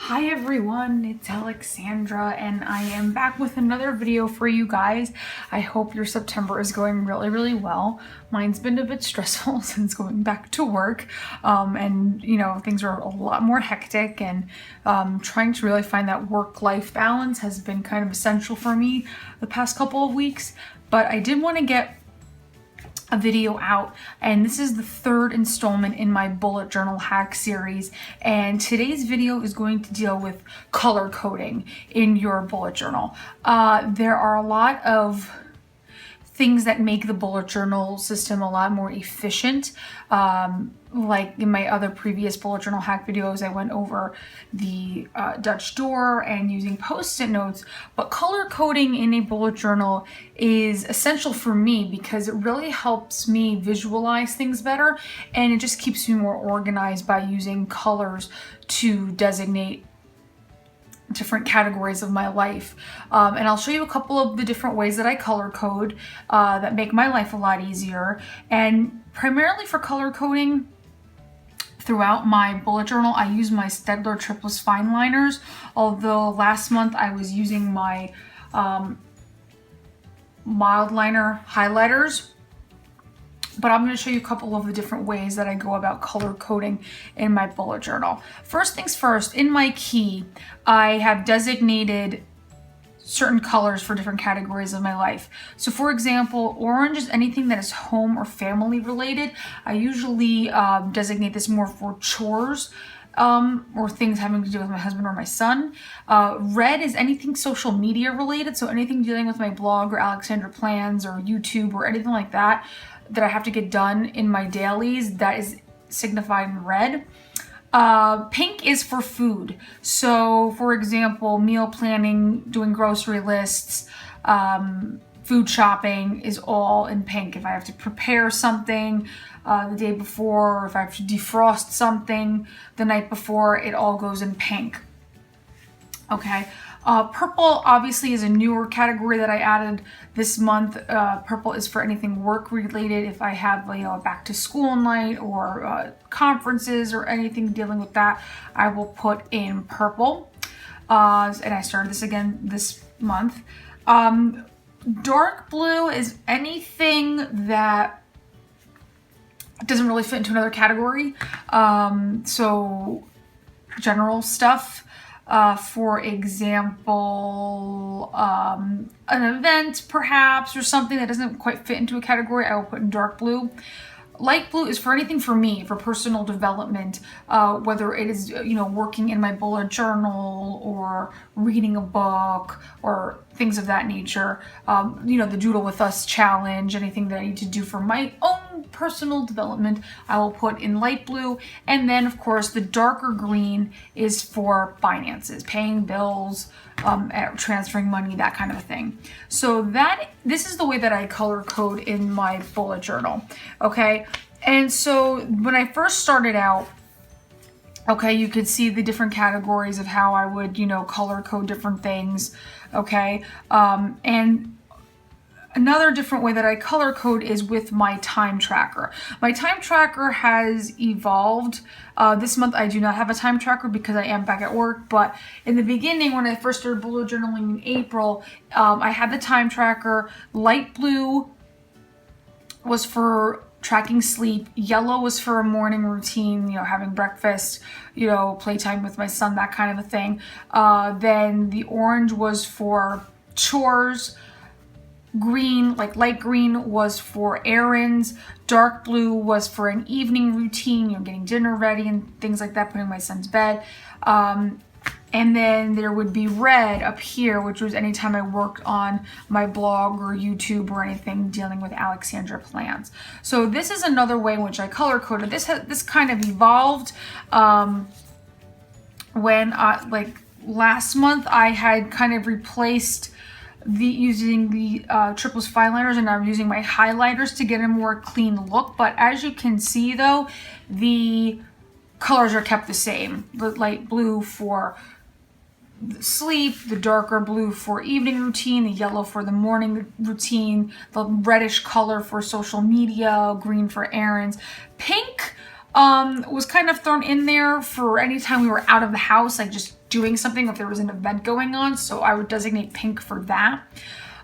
Hi everyone, it's Alexandra and I am back with another video for you guys. I hope your September is going really well. Mine's been a bit stressful since going back to work and things are a lot more hectic, and trying to really find that work-life balance has been kind of essential for me the past couple of weeks. But I did want to get a video out, and this is the third installment in my bullet journal hack series, and today's video is going to deal with color coding in your bullet journal. There are a lot of things that make the bullet journal system a lot more efficient. Like in my other previous bullet journal hack videos, I went over the Dutch door and using post-it notes, but color coding in a bullet journal is essential for me because it really helps me visualize things better, and it just keeps me more organized by using colors to designate different categories of my life. And I'll show you a couple of the different ways that I color code that make my life a lot easier. And primarily for color coding, throughout my bullet journal, I use my Staedtler Triplus fine liners, although last month I was using my mild liner highlighters. But I'm going to show you a couple of the different ways that I go about color coding in my bullet journal. First things first, in my key, I have designated certain colors for different categories of my life. So for example, orange is anything that is home or family related. I usually designate this more for chores or things having to do with my husband or my son. Red is anything social media related, so anything dealing with my blog or Alexandra Plans or YouTube or anything like that I have to get done in my dailies, that is signified in red. Pink is for food. So for example, meal planning, doing grocery lists, food shopping is all in pink. If I have to prepare something the day before, or if I have to defrost something the night before, it all goes in pink. Okay. Purple obviously is a newer category that I added this month. Purple is for anything work related. If I have a back to school night or conferences or anything dealing with that, I will put in purple. And I started this again this month. Dark blue is anything that doesn't really fit into another category. So general stuff. For example, an event perhaps, or something that doesn't quite fit into a category, I will put in dark blue. Light blue is for anything for me, for personal development, whether it is, working in my bullet journal or reading a book or things of that nature. The Doodle With Us challenge, anything that I need to do for my own personal development, I will put in light blue. And then of course the darker green is for finances, paying bills, transferring money, that kind of a thing. So this is the way that I color code in my bullet journal. Okay. And so when I first started out, okay, you could see the different categories of how I would, color code different things. Okay. And another different way that I color code is with my time tracker. My time tracker has evolved. This month I do not have a time tracker because I am back at work, but in the beginning when I first started bullet journaling in April, I had the time tracker. Light blue was for tracking sleep. Yellow was for a morning routine, having breakfast, playtime with my son, that kind of a thing. Then the orange was for chores. Green, like light green, was for errands. Dark blue was for an evening routine, getting dinner ready and things like that, putting my son's bed. And then there would be red up here, which was anytime I worked on my blog or YouTube or anything dealing with Alexandra Plans. So this is another way in which I color coded. This kind of evolved when last month I had kind of replaced using the Triplus fine liners, and I'm using my highlighters to get a more clean look. But as you can see though, the colors are kept the same. The light blue for sleep, the darker blue for evening routine, the yellow for the morning routine, the reddish color for social media, green for errands. Pink was kind of thrown in there for any time we were out of the house, like just doing something, if there was an event going on. So I would designate pink for that.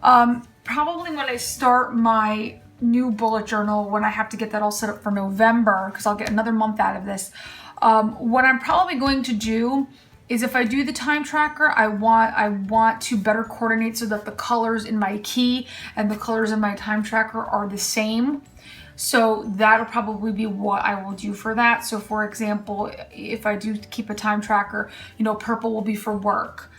Probably when I start my new bullet journal, when I have to get that all set up for November, because I'll get another month out of this, what I'm probably going to do is, if I do the time tracker, I want to better coordinate so that the colors in my key and the colors in my time tracker are the same. So that'll probably be what I will do for that. So for example, if I do keep a time tracker, you know, purple will be for work.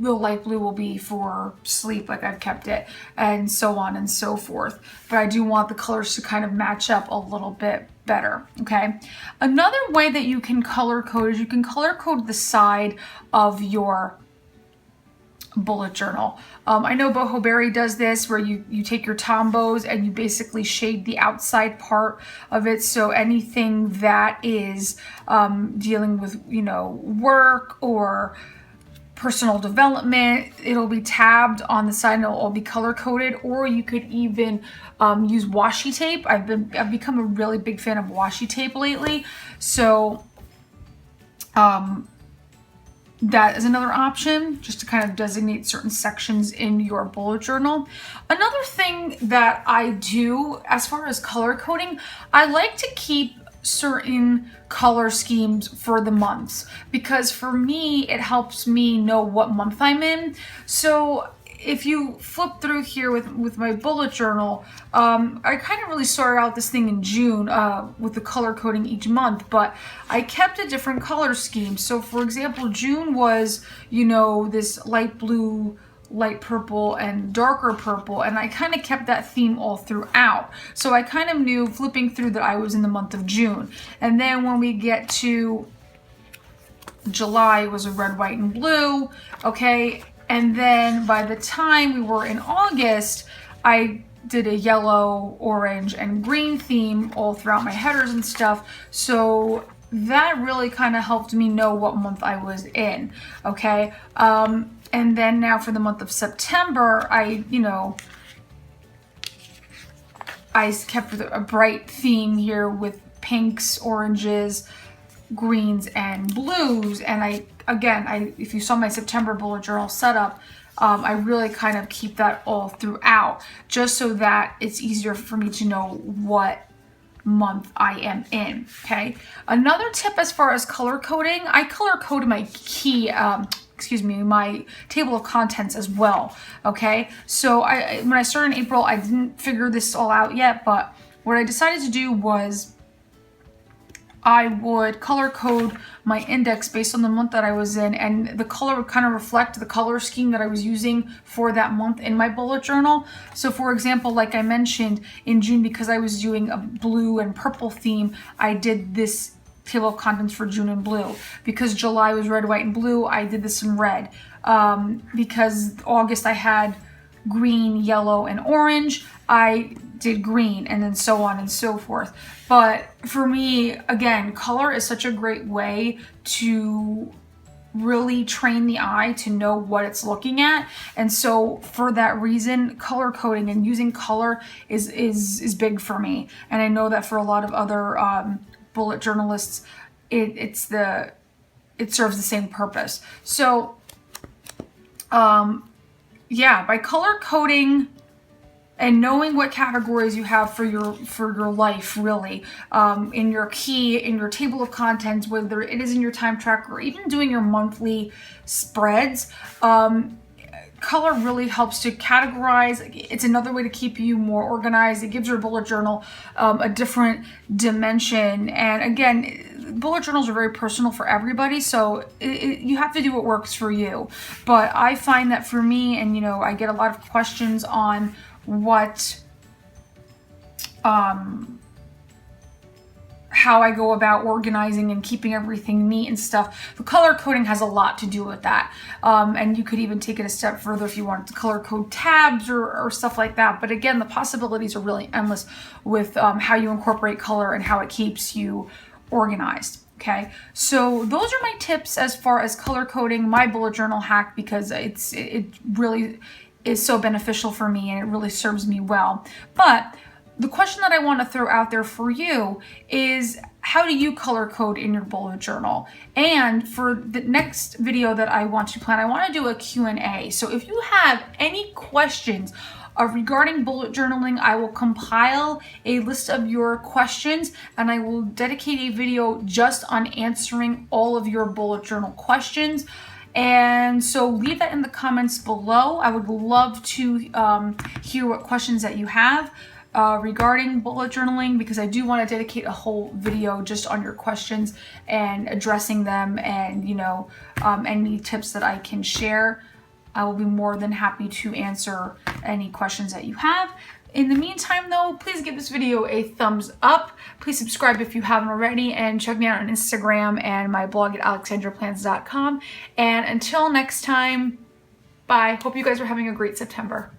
The light blue will be for sleep, like I've kept it, and so on and so forth. But I do want the colors to kind of match up a little bit better, okay? Another way that you can color code is you can color code the side of your bullet journal. I know Boho Berry does this, where you take your Tombows and you basically shade the outside part of it. So anything that is dealing with, you know, work or personal development, it'll be tabbed on the side and it'll all be color coded. Or you could even use washi tape. I've become a really big fan of washi tape lately. So that is another option, just to kind of designate certain sections in your bullet journal. Another thing that I do as far as color coding, I like to keep certain color schemes for the months, because for me, it helps me know what month I'm in. So if you flip through here with my bullet journal, I kind of really started out this thing in June with the color coding each month, but I kept a different color scheme. So for example, June was, you know, this light blue, light purple, and darker purple, and I kind of kept that theme all throughout. So I kind of knew flipping through that I was in the month of June. And then when we get to July, it was a red, white, and blue, okay? And then by the time we were in August, I did a yellow, orange, and green theme all throughout my headers and stuff. So that really kind of helped me know what month I was in, okay? And then now for the month of September, I kept a bright theme here with pinks, oranges, greens, and blues. And if you saw my September bullet journal setup, I really kind of keep that all throughout, just so that it's easier for me to know what month I am in, okay? Another tip as far as color coding, I color code my key, my table of contents as well, okay? So when I started in April, I didn't figure this all out yet, but what I decided to do was I would color code my index based on the month that I was in, and the color would kind of reflect the color scheme that I was using for that month in my bullet journal. So for example, like I mentioned, in June, because I was doing a blue and purple theme, I did this table of contents for June in blue. Because July was red, white, and blue, I did this in red. Because August I had green, yellow, and orange, I did green, and then so on and so forth. But for me, again, color is such a great way to really train the eye to know what it's looking at. And so for that reason, color coding and using color is big for me. And I know that for a lot of other bullet journalists, it serves the same purpose. So yeah, by color coding and knowing what categories you have for your life, really, in your key, in your table of contents, whether it is in your time tracker or even doing your monthly spreads, color really helps to categorize. It's another way to keep you more organized. It gives your bullet journal a different dimension. And again, bullet journals are very personal for everybody, so you have to do what works for you. But I find that for me, and I get a lot of questions on what how I go about organizing and keeping everything neat and stuff. The color coding has a lot to do with that. And you could even take it a step further if you wanted to color code tabs or stuff like that. But again, the possibilities are really endless with how you incorporate color and how it keeps you organized. Okay, so those are my tips as far as color coding my bullet journal hack, because it really is so beneficial for me and it really serves me well. But the question that I want to throw out there for you is, how do you color code in your bullet journal? And for the next video that I want to plan, I want to do a Q&A. So if you have any questions regarding bullet journaling, I will compile a list of your questions and I will dedicate a video just on answering all of your bullet journal questions. And so leave that in the comments below. I would love to hear what questions that you have regarding bullet journaling, because I do want to dedicate a whole video just on your questions and addressing them, and any tips that I can share. I will be more than happy to answer any questions that you have. In the meantime though, please give this video a thumbs up. Please subscribe if you haven't already, and check me out on Instagram and my blog at alexandraplans.com. And until next time, bye. Hope you guys are having a great September.